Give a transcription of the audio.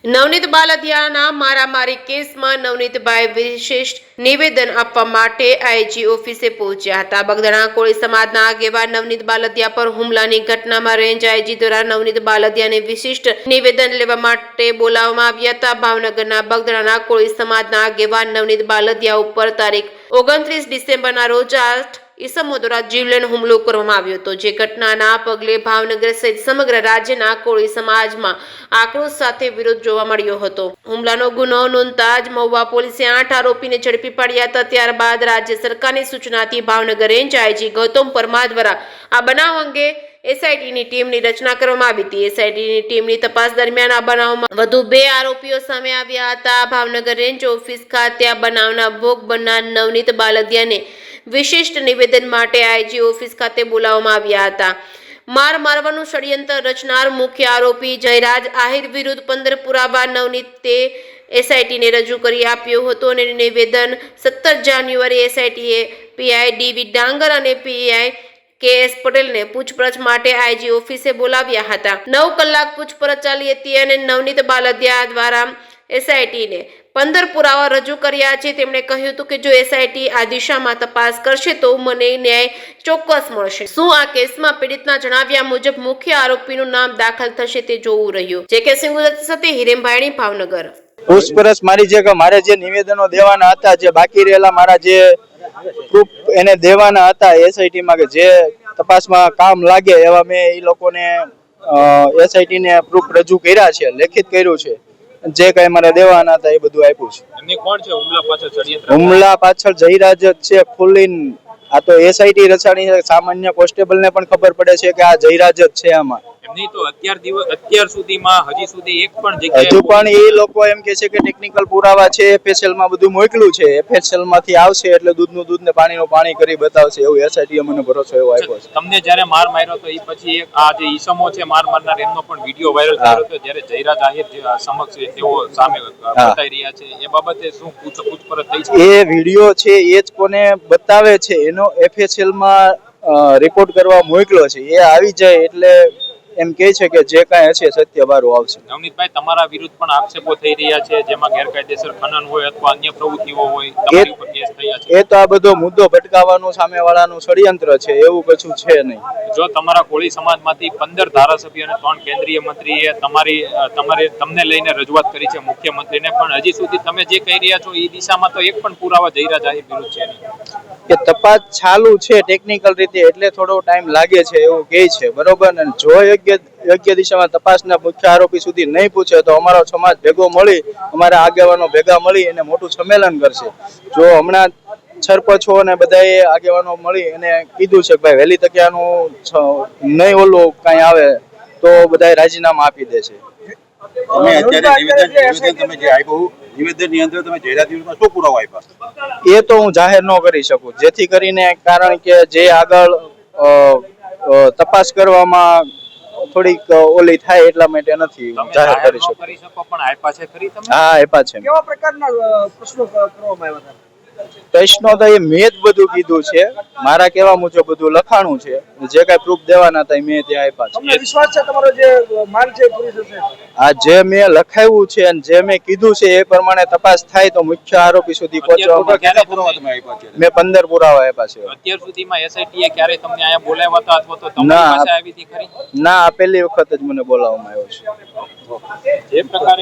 નવનીત બાલદિયાના મારામારી કેસમાં નવનીતભાઈ વિશિષ્ટ નિવેદન આપવા માટે આઈજી ઓફિસે પહોંચ્યા હતા. બગદાણા કોળી સમાજના આગેવાન નવનીત બાલદિયા પર હુમલાની ઘટનામાં રેન્જ આઈજી દ્વારા નવનીત બાલદિયાને વિશિષ્ટ નિવેદન લેવા માટે બોલાવવામાં આવ્યા હતા. ભાવનગરના બગદાણા કોળી સમાજના આગેવાન નવનીત બાલદિયા ઉપર તારીખ 29 ડિસેમ્બરના રોજ 8 ઈસમો દ્વારા જીવલેણ હુમલો કરવામાં આવ્યો હતો. જે ઘટનાના પગલે ભાવનગર સહિત સમગ્ર રાજ્યના કોળી સમાજમાં આક્રોશ સાથે વિરોધ જોવા મળ્યો હતો. હુમલાનો ગુનો નોંધતા જ મહુવા પોલીસે 8 આરોપીને ઝડપી પાડ્યા હતા. ત્યારબાદ રાજ્ય સરકારની સૂચનાથી ભાવનગર રેન્જ આઈજી ગૌતમ પરમાર દ્વારા આ બનાવ અંગે એસઆઈટીની ટીમની રચના કરવામાં આવી હતી. એસઆઈટીની ટીમની તપાસ દરમિયાન આ બનાવમાં વધુ 2 આરોપીઓ સામે આવ્યા હતા. ભાવનગર રેન્જ ઓફિસ ખાતે આ બનાવના ભોગ બનનાર નવનીત બાલદિયાને વિશિષ્ટ નિવેદન માટે આઈજી ઓફિસ ખાતે બોલાવવામાં આવ્યા હતા. માર મારવાનું ષડયંત્ર રચનાર મુખ્ય આરોપી જયરાજ આહિર વિરુદ્ધ 15 પુરાવા નવનીતે એસઆઈટીને રજૂ કરી આપ્યો હતો અને નિવેદન 17 જાન્યુઆરી એસઆઈટીએ પીઆઈ ડીવી ડાંગર અને પીઆઈ કેએસ પટેલને પૂછપરછ માટે આઈજી ઓફિસે બોલાવ્યા હતા. 9 કલાક પૂછપરછ ચાલી હતી અને નવનીત બાલદિયા દ્વારા એસઆઈટીને 15 પુરાવા રજૂ કર્યા છે. તેમણે કહ્યું હતું કે જો એસઆઈટી આ દિશામાં તપાસ કરશે તો મને ન્યાય ચોક્કસ મળશે. શું આ કેસમાં પીડિતના જણાવ્યા મુજબ મુખ્ય આરોપીનું નામ દાખલ થશે તે જોવું રહ્યું. જેકે સિંહ સાથે હિરેનભાઈ ભાવનગર. પૂછપરછ મારી જે કે મારે જે નિવેદનો દેવાના હતા, જે બાકી રહેલા મારા જે પ્રૂફ એને દેવાના હતા એસઆઈટી માં, કે જે તપાસમાં કામ લાગે એવા મેં એ લોકોને એસઆઈટી ને પ્રૂફ રજૂ કર્યા છે, લેખિત કર્યું છે. જે કઈ મારે દેવાના હતા એ બધું આપ્યું છે. એમની કોણ છે હુમલા પાછળ ષડયંત્ર? હુમલા પાછળ જયરાજ જ છે ખુલ્લીન. આ તો એસઆઈટી રચાણી છે. સામાન્ય કોન્સ્ટેબલ ને પણ ખબર પડે છે કે આ જયરાજ જ છે આમાં. એમની તો અત્યાર સુધીમાં હજી સુધી એક પણ જગ્યાએ હજુ પણ એ લોકો એમ કે છે કે ટેકનિકલ પુરાવા છે, એફએસએલ માં બધું મોકલ્યું છે, એફએસએલ માંથી આવશે એટલે દૂધનું દૂધ ને પાણીનું પાણી કરી બતાવશે, એવું એસઆઈટી મને ભરોસો એવો આપ્યો છે. તમને જ્યારે માર માર્યો તો એ પછી એક આ જે ઈસમો છે માર મારનાર એમનો પણ વિડીયો વાયરલ થયો હતો, જ્યારે જયરાજ આહિર સમક્ષ તેઓ સામે બતાવી રહ્યા છે. એ બાબતે શું પૂછપરછ થઈ છે? એ વિડીયો છે એ જ કોને બતાવે છે એનો એફએસએલ માં રિપોર્ટ કરવા મોકલ્યો છે. એ આવી જાય એટલે એમ કહે છે કે જે કાંઈ હશે સત્ય બારું આવશે. નવનીતભાઈ, તમારા વિરુદ્ધ પણ આક્ષેપો થઈ રહ્યા છે, જેમાં ગેરકાયદેસર ખનન હોય અથવા અન્ય પ્રવૃત્તિઓ હોય, તમારી ઉપર કેસ થયા છે. એ તો આ બધો મુદ્દો ભટકાવવાનું સામેવાળાનું ષડયંત્ર છે, એવું કશું છે નહીં. જો તમારા કોળી સમાજમાંથી 15 ધારાસભ્ય અને 3 કેન્દ્રીય મંત્રીએ તમને લઈને રજૂઆત કરી છે મુખ્યમંત્રીને, પણ હજી સુધી તમે જે કહી રહ્યા છો એ દિશામાં તો એક પણ પુરાવા જયરાજ આહિર વિરુદ્ધ છે નહીં. કે તપાસ ચાલુ છે ટેકનિકલ રીતે, એટલે થોડો ટાઈમ લાગે છે એવું કહે છે, બરોબર ને? જો યોગ્ય દિશામાં તપાસના મુખ્ય આરોપી સુધી નહીં પૂછે તો અમારો સમાજ ભેગો મળી, અમારા આગેવાનો ભેગા મળી અને મોટું સંમેલન કરશે. જો હમણાં સરપંચો અને બધાએ આગેવાનો મળી અને કીધું છે કે ભાઈ વહેલી તકે આનું નહીં ઓલું કાંઈ આવે તો બધા રાજીનામા આપી દે છે. તમે અત્યારે નિવેદન તમે જે આપ્યું, નિવેદનની અંદર તમે જયરાજ વિરુદ્ધમાં શું પુરાવા આપ્યા એ તો હું જાહેર ન કરી શકું, જેથી કરીને કારણ કે જે આગળ તપાસ કરવામાં થોડીક ઓલી થાય એટલા માટે નથી જાહેર કરી શકું. પણ આપ્યા છે ખરી તમે? હા, આપ્યા છે. કેવા પ્રકારના પ્રશ્નો કરવામાં આવ્યા હતા? પ્રશ્નો તો એ મેં જ બધું કીધું છે, મારા કેવા મુજબ બધું લખાણું છે. જે કઈ પ્રૂફ દેવાના હતા મેં ત્યાં આપ્યા છે. તમને વિશ્વાસ છે તમારો જે માન છે પૂરી થશે? આ જે મેં લખાવ્યું છે અને જે મેં કીધું છે એ પ્રમાણે તપાસ થાય તો મુખ્ય આરોપી સુધી પહોંચવામાં. કેટલા પુરાવા તમે આપ્યા છે? મેં 15 પુરાવા આપ્યા છે. અત્યાર સુધીમાં એસઆઈટી ક્યારે તમને અહીંયા બોલાવ્યા હતા અથવા તો તમારી પાસે આવી હતી ખરી? ના, આ પહેલી વખત જ મને બોલાવવામાં આવ્યો છે. જે પ્રકારે